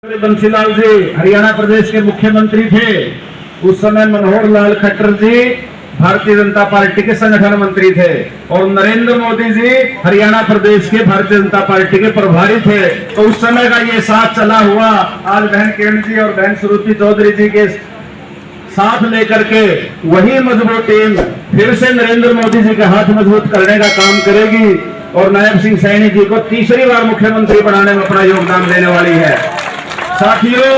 बंसीलाल जी हरियाणा प्रदेश के मुख्यमंत्री थे। उस समय मनोहर लाल खट्टर जी भारतीय जनता पार्टी के संगठन मंत्री थे और नरेंद्र मोदी जी हरियाणा प्रदेश के भारतीय जनता पार्टी के प्रभारी थे। तो उस समय का ये साथ चला हुआ आज बहन किरण जी और बहन श्रुति चौधरी जी के साथ लेकर के वही मजबूत टीम फिर से नरेंद्र मोदी जी के हाथ मजबूत करने का काम करेगी और नायब सिंह सैनी जी को तीसरी बार मुख्यमंत्री बनाने में अपना योगदान देने वाली है। साथियों,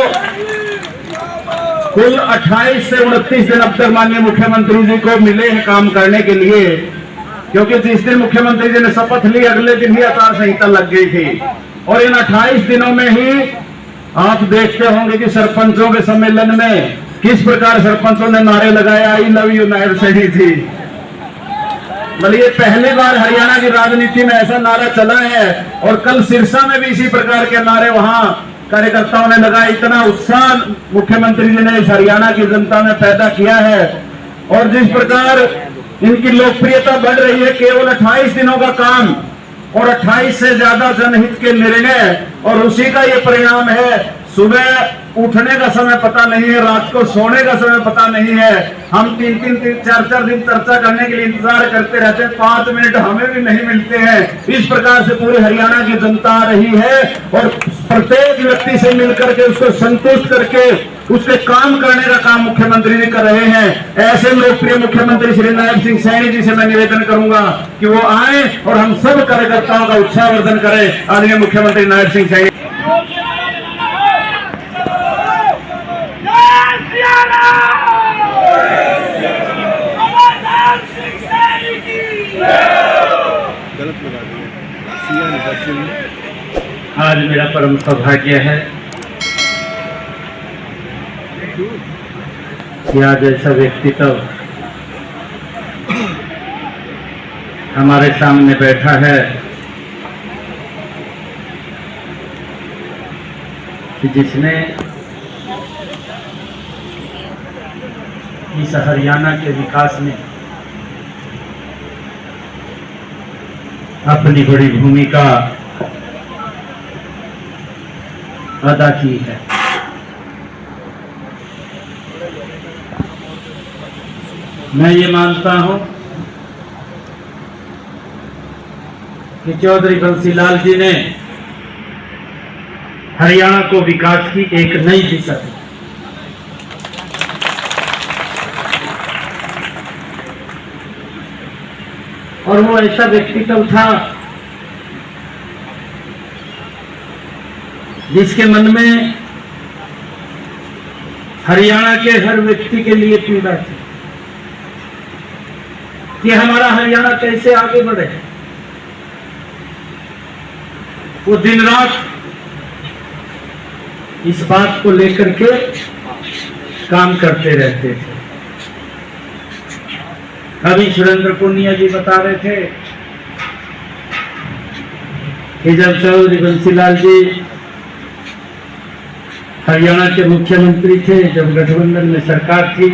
कुल 28 से 29 दिन अब तक माननीय मुख्यमंत्री जी को मिले हैं काम करने के लिए, क्योंकि जिस दिन मुख्यमंत्री जी ने शपथ ली अगले दिन ही आचार संहिता लग गई थी और इन 28 दिनों में ही आप देखते होंगे कि सरपंचों के सम्मेलन में किस प्रकार सरपंचों ने नारे लगाए, I love you Nayab Saini ji. मतलब ये पहली बार हरियाणा की राजनीति में ऐसा नारा चला है और कल सिरसा में भी इसी प्रकार के नारे वहां कार्यकर्ताओं ने लगाया। इतना उत्साह मुख्यमंत्री जी ने इस हरियाणा की जनता में पैदा किया है और जिस प्रकार इनकी लोकप्रियता बढ़ रही है, केवल 28 दिनों का काम और 28 से ज्यादा जनहित के निर्णय और उसी का ये परिणाम है। सुबह उठने का समय पता नहीं है, रात को सोने का समय पता नहीं है। हम 3-4 दिन चर्चा करने के लिए इंतजार करते रहते हैं, 5 मिनट हमें भी नहीं मिलते हैं। इस प्रकार से पूरी हरियाणा की जनता आ रही है और प्रत्येक व्यक्ति से मिलकर के उसको संतुष्ट करके उसके काम करने का काम मुख्यमंत्री जी कर रहे हैं। ऐसे लोकप्रिय मुख्यमंत्री श्री नायब सिंह सैनी जी से मैं निवेदन करूंगा कि वो आए और हम सब कार्यकर्ताओं का उत्साहवर्धन करें। आदरणीय मुख्यमंत्री नायब सिंह सैनी। आज मेरा परम सौभाग्य है कि आज ऐसा व्यक्तित्व हमारे सामने बैठा है कि जिसने इस हरियाणा के विकास में अपनी बड़ी भूमिका अदा की है। मैं ये मानता हूं कि चौधरी बंसीलाल जी ने हरियाणा को विकास की एक नई दिशा दी। और वो ऐसा व्यक्तित्व था जिसके मन में हरियाणा के हर व्यक्ति के लिए पीड़ा थी कि हमारा हरियाणा कैसे आगे बढ़े। वो दिन रात इस बात को लेकर के काम करते रहते थे। अभी सुरेंद्र पुनिया जी बता रहे थे कि जब चौधरी बंसीलाल जी हरियाणा के मुख्यमंत्री थे, जब गठबंधन में सरकार थी,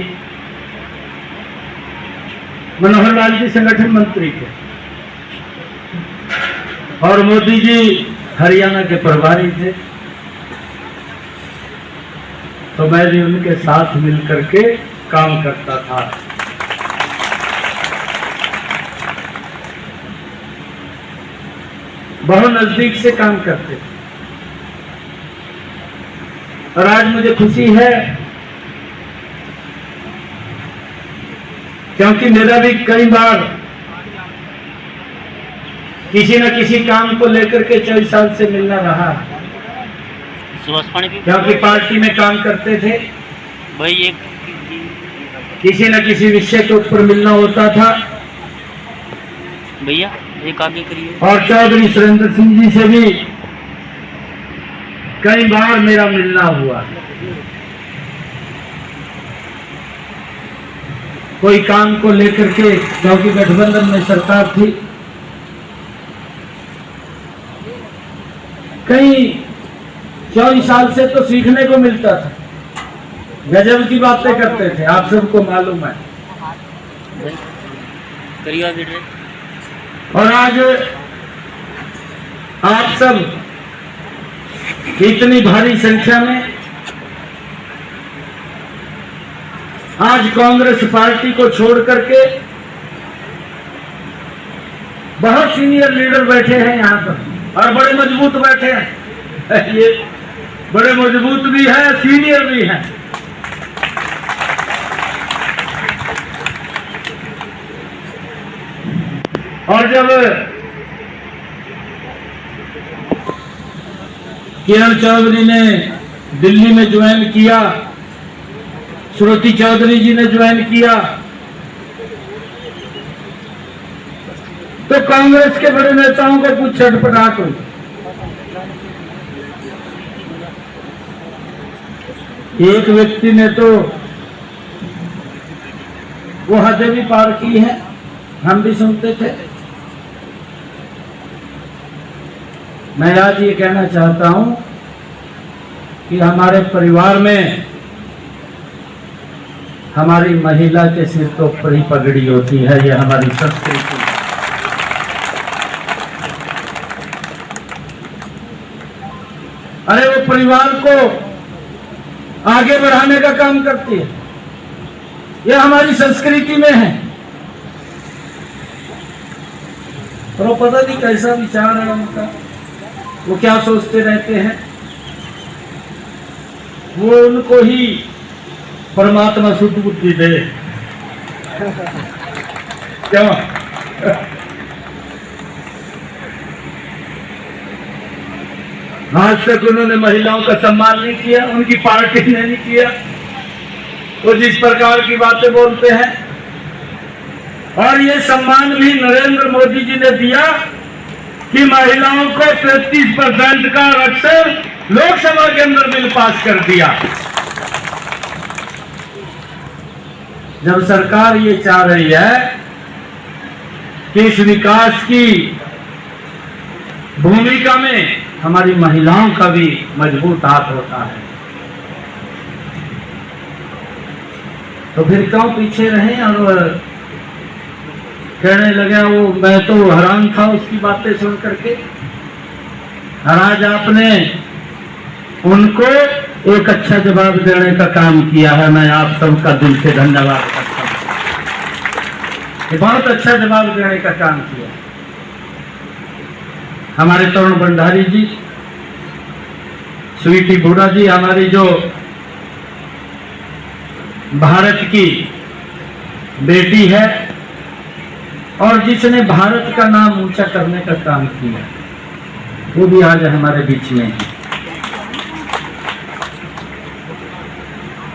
मनोहर लाल जी संगठन मंत्री थे और मोदी जी हरियाणा के प्रभारी थे, तो मैं भी उनके साथ मिलकर के काम करता था। बहुत नजदीक से काम करते थे और आज मुझे खुशी है क्योंकि मेरा भी कई बार किसी न किसी काम को लेकर के 24 साल से मिलना रहा, क्योंकि पार्टी में काम करते थे भाई, किसी न किसी विषय के ऊपर मिलना होता था भैया। एक आगे करिए। और चौधरी सुरेंद्र सिंह जी से भी कई बार मेरा मिलना हुआ। कोई काम को लेकर के, क्योंकि गठबंधन में सरकार थी, कई 24 साल से तो सीखने को मिलता था, गजब की बातें करते थे, आप सबको मालूम है। और आज आप सब इतनी भारी संख्या में आज कांग्रेस पार्टी को छोड़ करके बहुत सीनियर लीडर बैठे हैं यहाँ पर और बड़े मजबूत बैठे हैं। ये बड़े मजबूत भी हैं, सीनियर भी हैं। और जब किरण चौधरी ने दिल्ली में ज्वाइन किया, श्रुति चौधरी जी ने ज्वाइन किया, तो कांग्रेस के बड़े नेताओं को कुछ छटपटाहट हुई। एक व्यक्ति ने तो वो हदें भी पार की है, हम भी सुनते थे। मैं आज ये कहना चाहता हूं कि हमारे परिवार में हमारी महिला के सिर तो ऊपर ही पगड़ी होती है, ये हमारी संस्कृति। अरे वो परिवार को आगे बढ़ाने का काम करती है, ये हमारी संस्कृति में है। और वो पता नहीं कैसा विचार है उनका, वो क्या सोचते रहते हैं। वो उनको ही परमात्मा शुद्ध बुद्धि दे। क्या आज तक उन्होंने महिलाओं का सम्मान नहीं किया, उनकी पार्टी ने नहीं किया। वो जिस प्रकार की बातें बोलते हैं, और ये सम्मान भी नरेंद्र मोदी जी ने दिया कि महिलाओं को 33% का आरक्षण लोकसभा के अंदर बिल पास कर दिया। जब सरकार ये चाह रही है कि इस विकास की भूमिका में हमारी महिलाओं का भी मजबूत हाथ होता है, तो फिर क्यों पीछे रहें और कहने लगे। वो मैं तो हैरान था उसकी बातें सुन करके। और आज आपने उनको एक अच्छा जवाब देने का काम किया है, मैं आप सबका दिल से धन्यवाद करता हूं। ये बहुत अच्छा जवाब देने का काम किया। हमारे तरुण भंडारी जी, स्वीटी बूढ़ा जी, हमारी जो भारत की बेटी है और जिसने भारत का नाम ऊंचा करने का काम किया, वो भी आज हमारे बीच में है।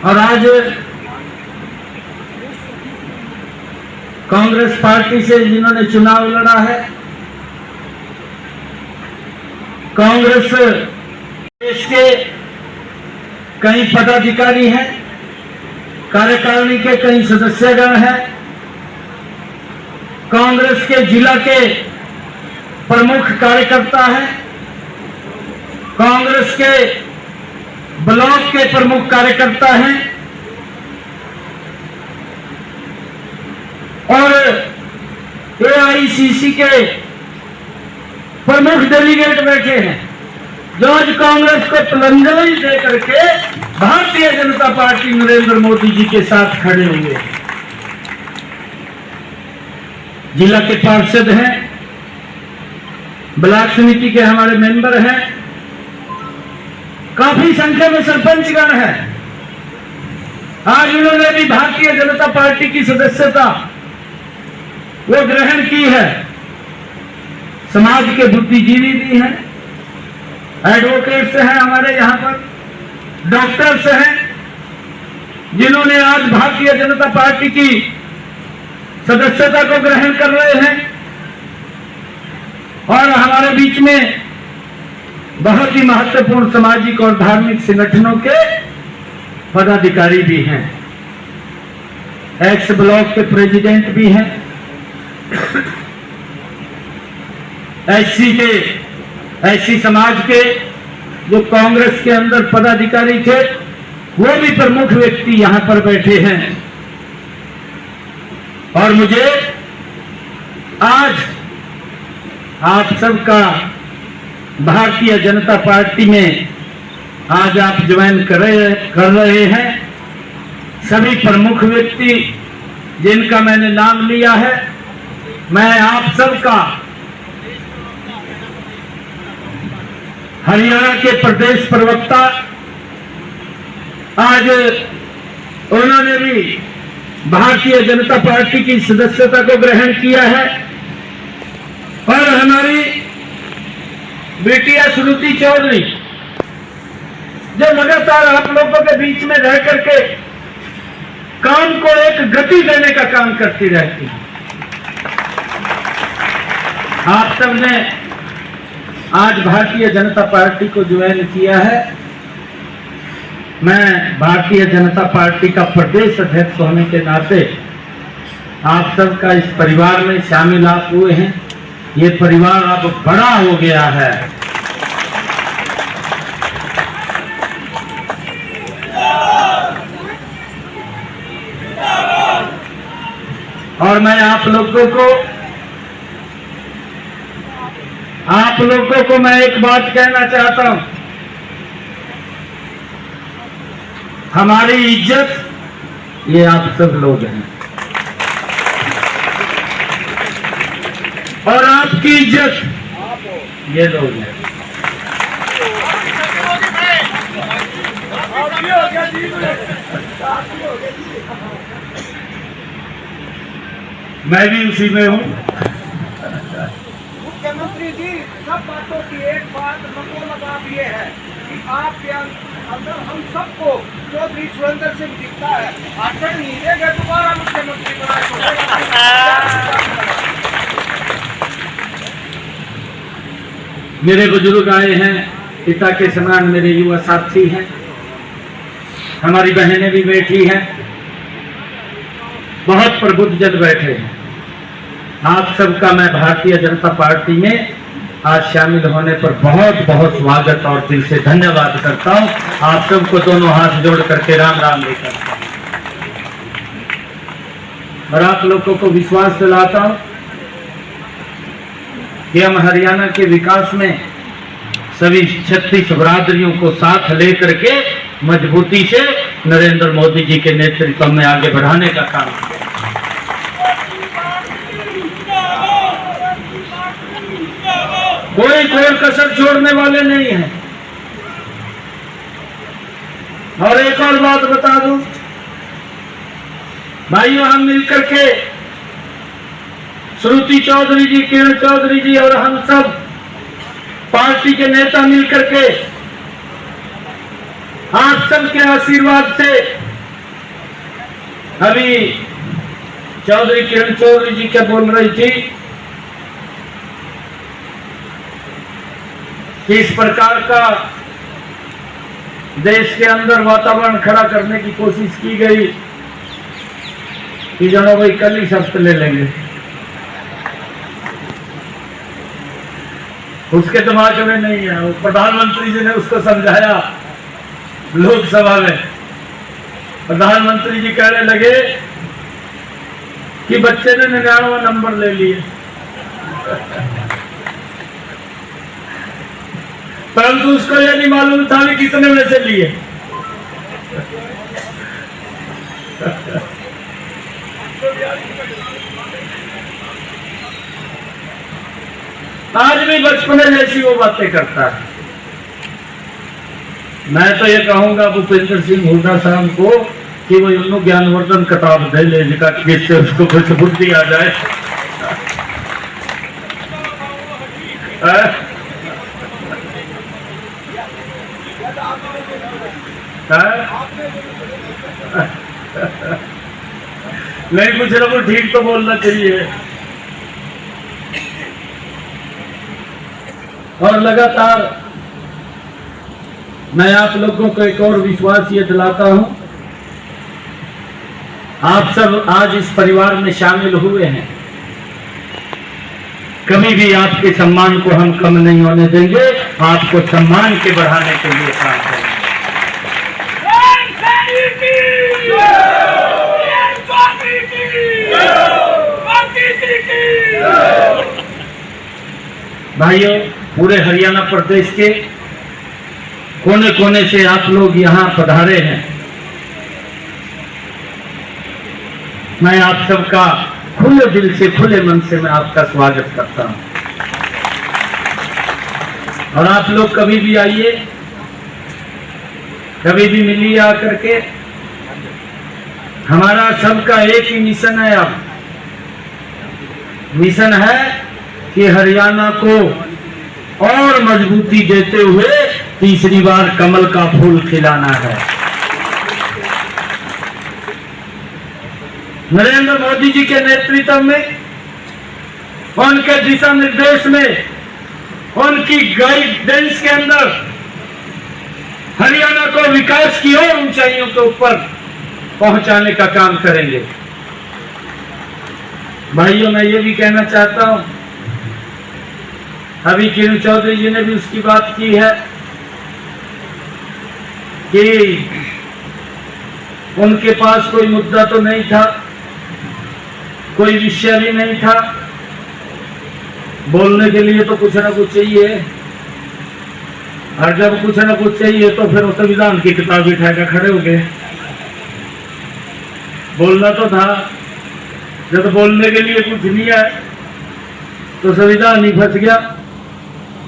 और आज कांग्रेस पार्टी से जिन्होंने चुनाव लड़ा है, कांग्रेस देश के कई पदाधिकारी हैं, कार्यकारिणी के कई सदस्यगण हैं, कांग्रेस के जिला के प्रमुख कार्यकर्ता हैं, कांग्रेस के ब्लॉक के प्रमुख कार्यकर्ता हैं और एआईसीसी के प्रमुख डेलीगेट बैठे हैं, जो आज कांग्रेस को तिरंगाई दे करके भारतीय जनता पार्टी नरेंद्र मोदी जी के साथ खड़े हुए हैं। जिला के पार्षद हैं, ब्लॉक समिति के हमारे मेंबर हैं, काफी संख्या में सरपंचगण हैं। आज उन्होंने भी भारतीय जनता पार्टी की सदस्यता वो ग्रहण की है। समाज के बुद्धिजीवी भी हैं, एडवोकेट्स हैं, हमारे यहाँ पर डॉक्टर्स हैं, जिन्होंने आज भारतीय जनता पार्टी की सदस्यता को ग्रहण कर रहे हैं। और हमारे बीच में बहुत ही महत्वपूर्ण सामाजिक और धार्मिक संगठनों के पदाधिकारी भी हैं, एक्स ब्लॉक के प्रेसिडेंट भी हैं, एससी समाज के जो कांग्रेस के अंदर पदाधिकारी थे, वो भी प्रमुख व्यक्ति यहां पर बैठे हैं। और मुझे आज आप सबका भारतीय जनता पार्टी में आज आप ज्वाइन कर रहे हैं। सभी प्रमुख व्यक्ति जिनका मैंने नाम लिया है, मैं आप सबका हरियाणा के प्रदेश प्रवक्ता, आज उन्होंने भी भारतीय जनता पार्टी की सदस्यता को ग्रहण किया है और हमारी बिटिया श्रुति चौधरी जो लगातार आप लोगों के बीच में रह करके काम को एक गति देने का काम करती रहती है। आप सबने आज भारतीय जनता पार्टी को ज्वाइन किया है। मैं भारतीय जनता पार्टी का प्रदेश अध्यक्ष होने के नाते आप सबका इस परिवार में शामिल आप हुए हैं। ये परिवार अब बड़ा हो गया है। और मैं आप लोगों को मैं एक बात कहना चाहता हूं, हमारी इज्जत ये आप सब लोग हैं और आपकी इज्जत ये लोग हैं। मैं भी उसी में हूं। मुख्यमंत्री जी, सब बातों की एक बात रखो लगाव ये है कि आपके अंदर हम सबको चौधरी सुरेंद्र सिंह दिखता है। आखिर नहीं देगा दोबारा मुख्यमंत्री बनाए। मेरे बुजुर्ग आए हैं, पिता के समान मेरे युवा साथी हैं, हमारी बहनें भी बैठी हैं, बहुत प्रबुद्ध जन बैठे हैं। आप सबका मैं भारतीय जनता पार्टी में आज शामिल होने पर बहुत बहुत स्वागत और दिल से धन्यवाद करता हूं। आप सबको दोनों हाथ जोड़ करके राम राम लेकर और आप लोगों को विश्वास दिलाता हूं कि हम हरियाणा के विकास में सभी 36 बिरादरियों को साथ लेकर के मजबूती से नरेंद्र मोदी जी के नेतृत्व में आगे बढ़ाने का काम किया। कोई कसर छोड़ने वाले नहीं हैं। और एक और बात बता दूं भाइयों, हम मिलकर के श्रुति चौधरी जी, किरण चौधरी जी और हम सब पार्टी के नेता मिलकर के आप सबके आशीर्वाद से अभी चौधरी किरण चौधरी जी क्या बोल रही थी कि इस प्रकार का देश के अंदर वातावरण खड़ा करने की कोशिश की गई कि जनो भाई कल ही शस्त्र ले लेंगे। उसके दिमाग में नहीं है। वो प्रधानमंत्री जी ने उसको समझाया लोकसभा में। प्रधानमंत्री जी कहने लगे कि बच्चे ने 99 नंबर ले लिए, परंतु उसको यह नहीं मालूम था कि कितने में से लिए। आज भी बचपने जैसी वो बातें करता है। मैं तो ये कहूंगा भूपेंद्र सिंह हुड्डा साहब को कि वो उन्होंने ज्ञानवर्धन किताब दे ले, जिससे उसको कुछ बुद्धि आ जाए। नहीं, कुछ ना कुछ ठीक तो बोलना चाहिए। और लगातार मैं आप लोगों को एक और विश्वास ये दिलाता हूं, आप सब आज इस परिवार में शामिल हुए हैं, कभी भी आपके सम्मान को हम कम नहीं होने देंगे, आपको सम्मान के बढ़ाने के लिए काम करेंगे। भाइयों, पूरे हरियाणा प्रदेश के कोने कोने से आप लोग यहां पधारे हैं, मैं आप सबका खुले दिल से खुले मन से मैं आपका स्वागत करता हूं। और आप लोग कभी भी आइए, कभी भी मिलिए आकर के। हमारा सबका एक ही मिशन है। अब मिशन है कि हरियाणा को और मजबूती देते हुए तीसरी बार कमल का फूल खिलाना है। नरेंद्र मोदी जी के नेतृत्व में, उनके दिशा निर्देश में, उनकी गाइडेंस के अंदर हरियाणा को विकास की और ऊंचाइयों के ऊपर पहुंचाने का काम करेंगे। भाइयों, मैं ये भी कहना चाहता हूं, अभी किरण चौधरी जी ने भी उसकी बात की है कि उनके पास कोई मुद्दा तो नहीं था, कोई विषय भी नहीं था। बोलने के लिए तो कुछ ना कुछ चाहिए, और जब कुछ ना कुछ चाहिए तो फिर वो संविधान की किताब उठाकर खड़े हो गए। बोलना तो था, जब बोलने के लिए कुछ नहीं है तो संविधान ही फंस गया।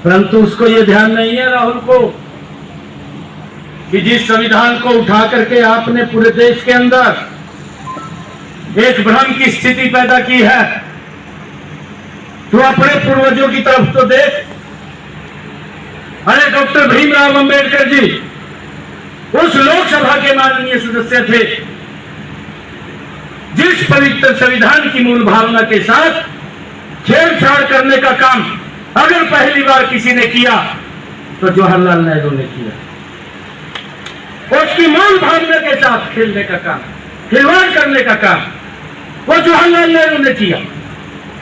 परंतु उसको ये ध्यान नहीं है राहुल को कि जिस संविधान को उठा करके आपने पूरे देश के अंदर एक भ्रम की स्थिति पैदा की है, तो अपने पूर्वजों की तरफ तो देख। अरे डॉक्टर भीमराव अंबेडकर जी उस लोकसभा के माननीय सदस्य थे जिस पवित्र संविधान की मूल भावना के साथ छेड़छाड़ करने का काम अगर पहली बार किसी ने किया तो जवाहरलाल नेहरू ने किया। उसकी मूल भावना के साथ खेलने का काम, खिलवाड़ करने का काम वो जवाहरलाल नेहरू ने किया।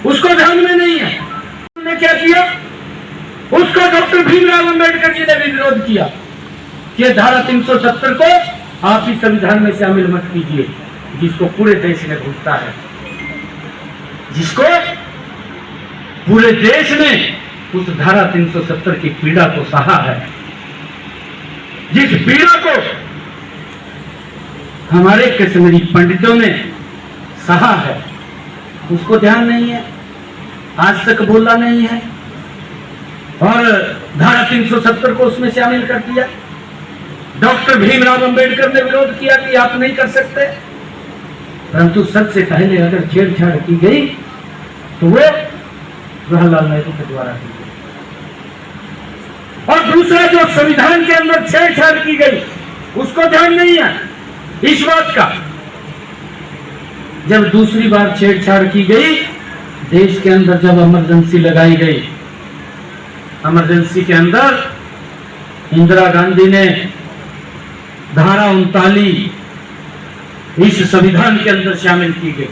उसको ध्यान में नहीं है उन्होंने क्या किया। उसको डॉक्टर भीमराव अंबेडकर जी ने भी विरोध किया कि धारा 370 को आप ही संविधान में शामिल मत कीजिए, जिसको पूरे देश ने भुगता है, जिसको पूरे देश ने उस धारा 370 की पीड़ा को सहा है, जिस पीड़ा को हमारे कश्मीरी पंडितों ने सहा है, उसको ध्यान नहीं है, आज तक बोला नहीं है, और धारा 370 को उसमें शामिल कर दिया। डॉक्टर भीमराव अंबेडकर ने विरोध किया कि आप नहीं कर सकते, परंतु सबसे पहले अगर छेड़छाड़ की गई तो वो जवाहरलाल नेहरू के द्वारा की गई। और दूसरा जो संविधान के अंदर छेड़छाड़ की गई उसको ध्यान नहीं है इस बात का। जब दूसरी बार छेड़छाड़ की गई, देश के अंदर जब इमरजेंसी लगाई गई, इमरजेंसी के अंदर इंदिरा गांधी ने धारा 39 इस संविधान के अंदर शामिल की गई।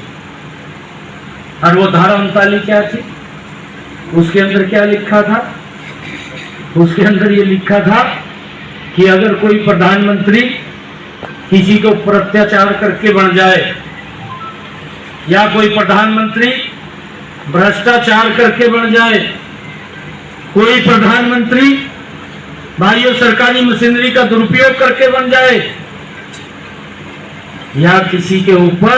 और वो धारा 39 क्या थी, उसके अंदर क्या लिखा था? उसके अंदर ये लिखा था कि अगर कोई प्रधानमंत्री किसी के ऊपर अत्याचार करके बन जाए, या कोई प्रधानमंत्री भ्रष्टाचार करके बन जाए, कोई प्रधानमंत्री भाइयों सरकारी मशीनरी का दुरुपयोग करके बन जाए, या किसी के ऊपर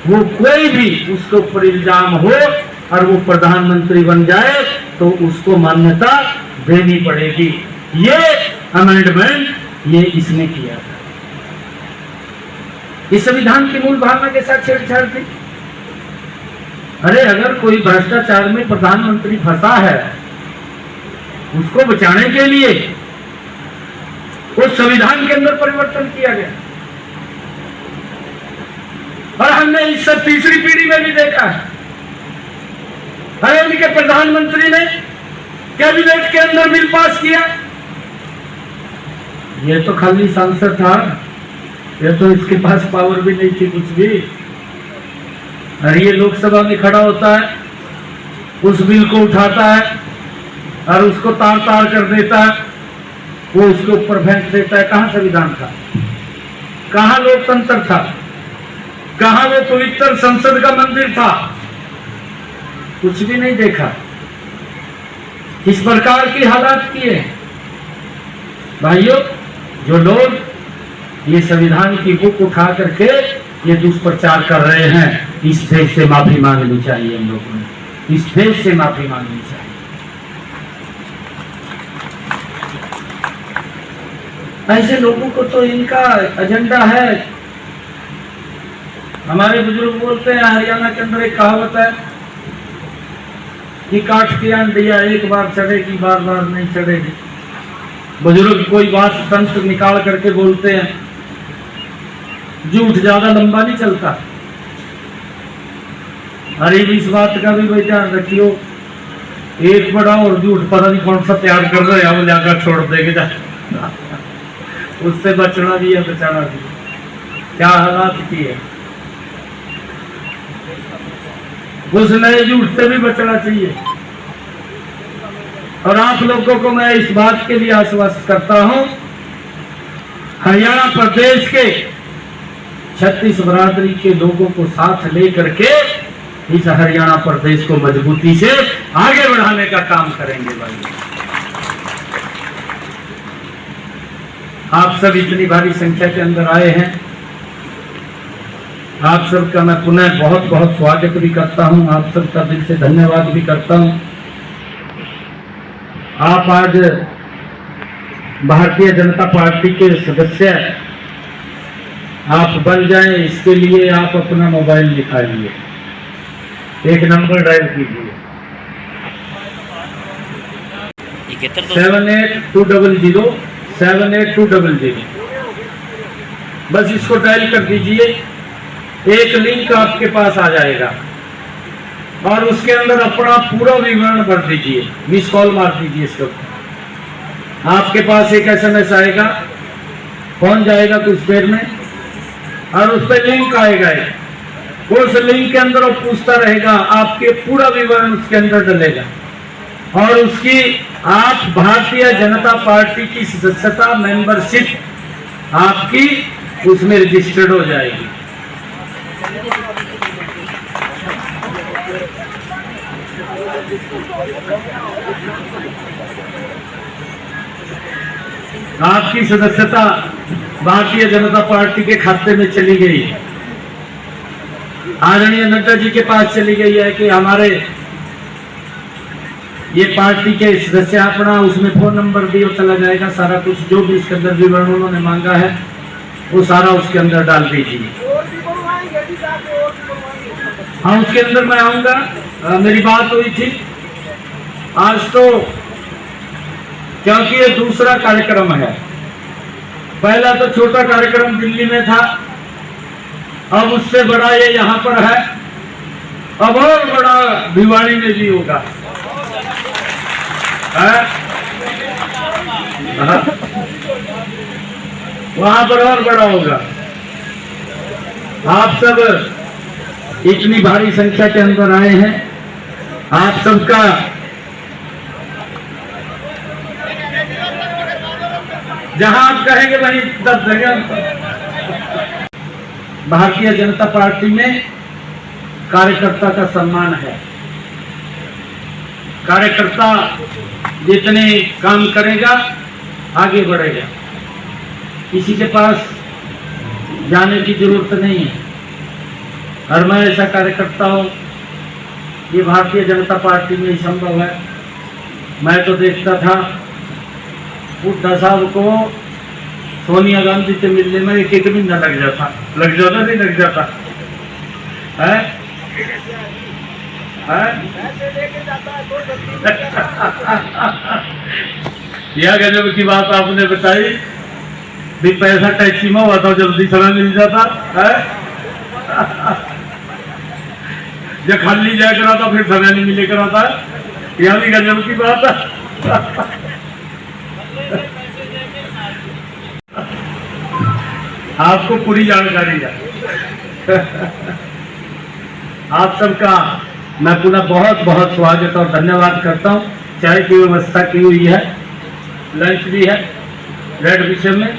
वो कोई भी उसके ऊपर इल्जाम हो और वो प्रधानमंत्री बन जाए, तो उसको मान्यता देनी पड़ेगी। ये अमेंडमेंट ये इसने किया था। इस संविधान की मूल भावना के साथ छेड़छाड़ थी। अरे अगर कोई भ्रष्टाचार में प्रधानमंत्री फंसा है, उसको बचाने के लिए उस संविधान के अंदर परिवर्तन किया गया। और हमने इस सब तीसरी पीढ़ी में भी देखा है। अरे उनके प्रधानमंत्री ने कैबिनेट के अंदर बिल पास किया, ये तो खाली सांसद था, ये तो इसके पास पावर भी नहीं थी कुछ भी। और ये लोकसभा में खड़ा होता है, उस बिल को उठाता है और उसको तार तार कर देता है, वो उसके ऊपर फेंक देता है। कहां संविधान था, कहां लोकतंत्र था, कहां वो पवित्र संसद का मंदिर था? कुछ भी नहीं देखा। इस प्रकार की हालात किए। भाइयों, जो लोग ये संविधान की बुक उठा करके ये दुष्प्रचार कर रहे हैं, इस देश से माफी मांगनी चाहिए। हम लोगों ने इस देश से माफी मांगनी चाहिए। ऐसे लोगों को तो इनका एजेंडा है। हमारे बुजुर्ग बोलते हैं, हरियाणा के अंदर एक कहावत है कि काठ की अंडिया एक बार चढ़ेगी, बार बार नहीं चढ़ेगी। बुजुर्ग कोई बात तंत्र निकाल करके बोलते हैं, झूठ ज्यादा लंबा नहीं चलता। अरे इस बात का भी भाई ध्यान रखियो, एक बड़ा और झूठ पता नहीं कौन सा तैयार कर रहे हैं, वो जाकर छोड़ देंगे जा। उससे बचना भी है, बचाना भी है। क्या हालात की है, उस नए झूठ से भी बचना चाहिए। और आप लोगों को मैं इस बात के लिए आश्वस्त करता हूं, हरियाणा प्रदेश के 36 बरादरी के लोगों को साथ लेकर के इस हरियाणा प्रदेश को मजबूती से आगे बढ़ाने का काम करेंगे। भाई, आप सब इतनी भारी संख्या के अंदर आए हैं, आप सबका मैं पुनः बहुत बहुत स्वागत भी करता हूं, आप सबका दिल से धन्यवाद भी करता हूं। आप आज भारतीय जनता पार्टी के सदस्य आप बन जाएं, इसके लिए आप अपना मोबाइल निकालिए, एक नंबर डायल कीजिए 7820078200। बस इसको डायल कर दीजिए, एक लिंक आपके पास आ जाएगा और उसके अंदर अपना पूरा विवरण भर दीजिए, मिस कॉल मार दीजिए इसके ऊपर। आपके पास एक SMS आएगा, पहुंच जाएगा कुछ देर में, और उस पर लिंक आएगा। उस लिंक के अंदर वो पूछता रहेगा, आपके पूरा विवरण उसके अंदर डलेगा और उसकी आप भारतीय जनता पार्टी की सदस्यता मेंबरशिप आपकी उसमें रजिस्टर्ड हो जाएगी। आपकी सदस्यता भारतीय जनता पार्टी के खाते में चली गई, आदरणीय नड्डा जी के पास चली गई है कि हमारे ये पार्टी के सदस्य अपना उसमें फोन नंबर दिए, चला जाएगा सारा कुछ, जो भी इसके अंदर विवरण उन्होंने मांगा है वो सारा उसके अंदर डाल दीजिए। हाँ, उसके अंदर मैं आऊंगा। मेरी बात हुई थी आज तो, क्योंकि ये दूसरा कार्यक्रम है। पहला तो छोटा कार्यक्रम दिल्ली में था, अब उससे बड़ा ये यहाँ पर है, अब और बड़ा भिवाड़ी में भी होगा। वहां पर और बड़ा होगा। आप सब इतनी भारी संख्या के अंदर आए हैं, आप सबका जहां आप कहेंगे वहीं 10 जगह। भारतीय जनता पार्टी में कार्यकर्ता का सम्मान है। कार्यकर्ता जितने काम करेगा आगे बढ़ेगा, किसी के पास जाने की जरूरत नहीं है। और मैं ऐसा कार्यकर्ता हूँ, ये भारतीय जनता पार्टी में ही संभव है। मैं तो देखता था बुद्धा साहब को सोनिया गांधी से मिलने में एक महीना लग जाता नहीं लग जाता है? यह गजब की बात आपने बताई, भी पैसा टैक्सी में हुआ था, जल्दी समय मिल जाता है। जब खाली जाया करा था फिर समय नहीं मिले करा था, यह भी गजब की बात है। आपको पूरी जानकारी है। आप सबका मैं पुनः बहुत बहुत स्वागत और धन्यवाद करता हूँ। चाय की व्यवस्था की हुई है, लंच भी है रेड बिशप में।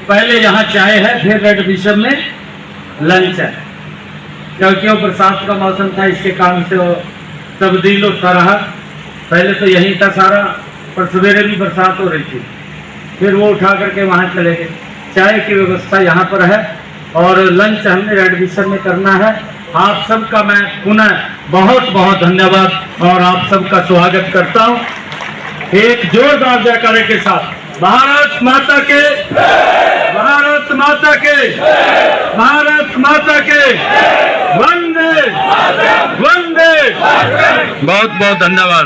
पहले यहाँ चाय है, फिर रेड बिशप में लंच है, क्योंकि वो बरसात का मौसम था, इसके कारण से वो तब्दील होता रहा। पहले तो यही था सारा पर सवेरे भी बरसात हो रही थी, फिर वो उठा करके वहाँ चले गए। चाय की व्यवस्था यहाँ पर है और लंच हमने रेड विशन में करना है। आप सबका मैं पुनः बहुत बहुत धन्यवाद और आप सबका स्वागत करता हूँ एक जोरदार जयकारे के साथ। भारत माता के, भारत माता के, भारत माता के, वंदे वंदे। बहुत बहुत धन्यवाद।